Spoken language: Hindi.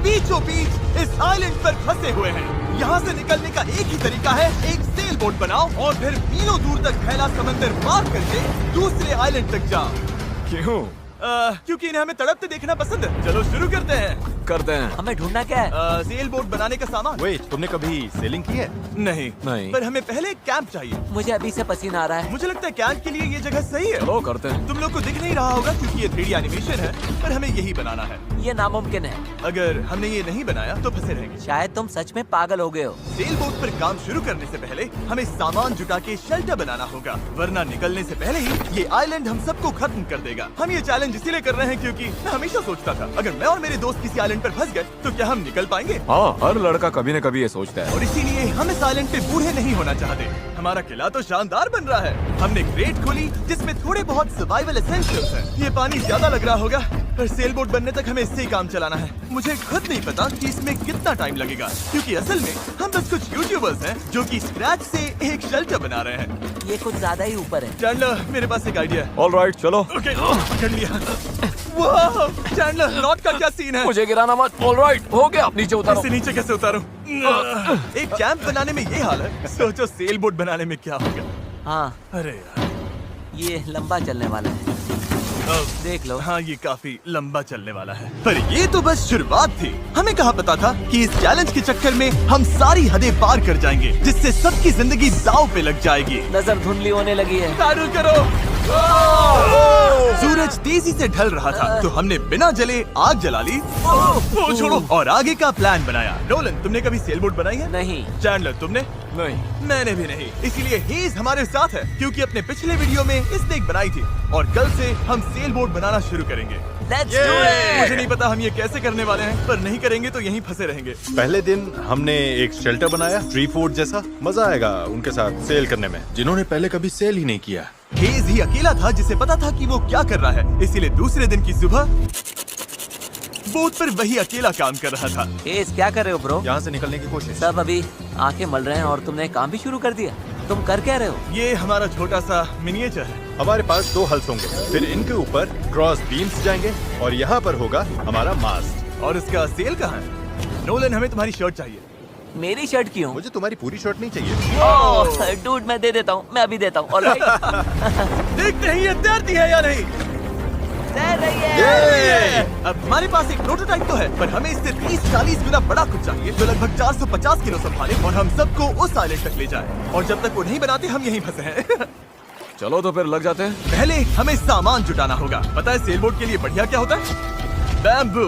बीचों बीच इस आइलैंड पर फंसे हुए हैं। यहाँ से निकलने का एक ही तरीका है, एक सेल बोट बनाओ और फिर मीलों दूर तक फैला समंदर पार करके दूसरे आइलैंड तक जाओ। क्यों? क्योंकि इन्हें हमें तड़पते देखना पसंद है। चलो शुरू करते हैं। हमें ढूंढना क्या है? सेल बोट बनाने का सामान। वेट, तुमने कभी सेलिंग की है? नहीं नहीं। पर हमें पहले एक कैंप चाहिए। मुझे अभी से पसीना आ रहा है। मुझे लगता है कैंप के लिए ये जगह सही है। चलो करते हैं। तुम लोग को दिख नहीं रहा होगा क्योंकि ये 3D एनिमेशन है, पर हमें यही बनाना है। ये नामुमकिन है। अगर हमने ये नहीं बनाया तो फंसे रहेंगे। शायद तुम सच में पागल हो गए हो। सेल बोट पर काम शुरू करने से पहले हमें सामान जुटा के शेल्टर बनाना होगा, वरना निकलने से पहले ही ये आइलैंड हम सबको खत्म कर देगा। हम ये चैलेंज इसीलिए कर रहे हैं क्योंकि मैं हमेशा सोचता था अगर मैं और मेरे दोस्त किसी आइलैंड पर फंस गए तो क्या हम निकल पाएंगे। हाँ, हर लड़का कभी न कभी ये सोचता है। और इसीलिए हम इस आइलैंड पे बूढ़े नहीं होना चाहते। हमारा किला तो शानदार बन रहा है। हमने क्रेट खोली जिसमें थोड़े बहुत सर्वाइवल एसेंशियल्स हैं। ये पानी ज्यादा लग रहा होगा, पर सेल बोट बनने तक हमें इससे ही काम चलाना है। मुझे खुद नहीं पता कि इसमें कितना टाइम लगेगा, क्योंकि असल में हम बस कुछ यूट्यूबर्स हैं जो कि स्क्रैच से एक शेल्टर बना रहे हैं। ये कुछ ज्यादा ही ऊपर है। चैंडलर, मेरे पास एक आइडिया है। ऑलराइट, चलो। ओके, पकड़ लिया। वाह, चैंडलर, रॉड का क्या सीन है? मुझे गिराना मत। ऑलराइट, हो गया, नीचे उतारो। इससे नीचे कैसे उतारूं? एक कैंप बनाने में ये हाल है, सोचो सेल बोट बनाने में क्या होगा। हाँ, अरे यार, ये लंबा चलने वाला है। देख लो। हाँ, ये काफी लंबा चलने वाला है। पर ये तो बस शुरुआत थी। हमें कहाँ पता था कि इस चैलेंज के चक्कर में हम सारी हदें पार कर जाएंगे, जिससे सबकी जिंदगी दांव पे लग जाएगी। नजर धुंधली होने लगी है। पैडल करो। सूरज तेजी से ढल रहा था, तो हमने बिना जले आग जला ली। ओ, छोड़ो। और आगे का प्लान बनाया। नोलन, तुमने कभी सेल बोट बनाई है? नहीं। चैंडलर, तुमने? नहीं। मैंने भी नहीं। इसीलिए हेज हमारे साथ है, क्योंकि अपने पिछले वीडियो में इसने एक बनाई थी और कल से हम सेल बोट बनाना शुरू करेंगे। Let's do it! मुझे नहीं पता हम ये कैसे करने वाले हैं, पर नहीं करेंगे तो यहीं फंसे रहेंगे। पहले दिन हमने एक शेल्टर बनाया, ट्री फोर्ट जैसा। मजा आएगा उनके साथ सेल करने में, जिन्होंने पहले कभी सेल ही नहीं किया। हेज ही अकेला था जिसे पता था कि वो क्या कर रहा है, इसीलिए दूसरे दिन की सुबह बोट पर वही अकेला काम कर रहा था। हेज, क्या कर रहे हो ब्रो? यहाँ से निकलने की कोशिश। सब अभी आंखें मल रहे हैं और तुमने काम भी शुरू कर दिया। तुम कर क्या रहे हो? ये हमारा छोटा सा मिनिएचर है। हमारे पास 2 हल्स होंगे, फिर इनके ऊपर क्रॉस बीम्स जाएंगे और यहाँ पर होगा हमारा मास्ट। और इसका सेल कहाँ है? नोलन, हमें तुम्हारी शर्ट चाहिए। मेरी शर्ट क्यों? मुझे तुम्हारी पूरी शर्ट नहीं चाहिए। ओह, डूड, मैं दे देता हूँ। मैं अभी देता हूँ। ऑलराइट। देखते हैं ये तैरती है या नहीं। तैर रही है। अब हमारे पास एक प्रोटोटाइप तो है, पर हमें इससे 30-40 गुना बड़ा कुछ चाहिए जो लगभग 450 किलो संभाले और हम सबको उस आइलैंड तक ले जाए। और जब तक वो नहीं बनाते हम यहीं फंसे हैं। चलो तो फिर लग जाते हैं। पहले हमें सामान जुटाना होगा। पता है सेल बोट के लिए बढ़िया क्या होता है? बैम्बू।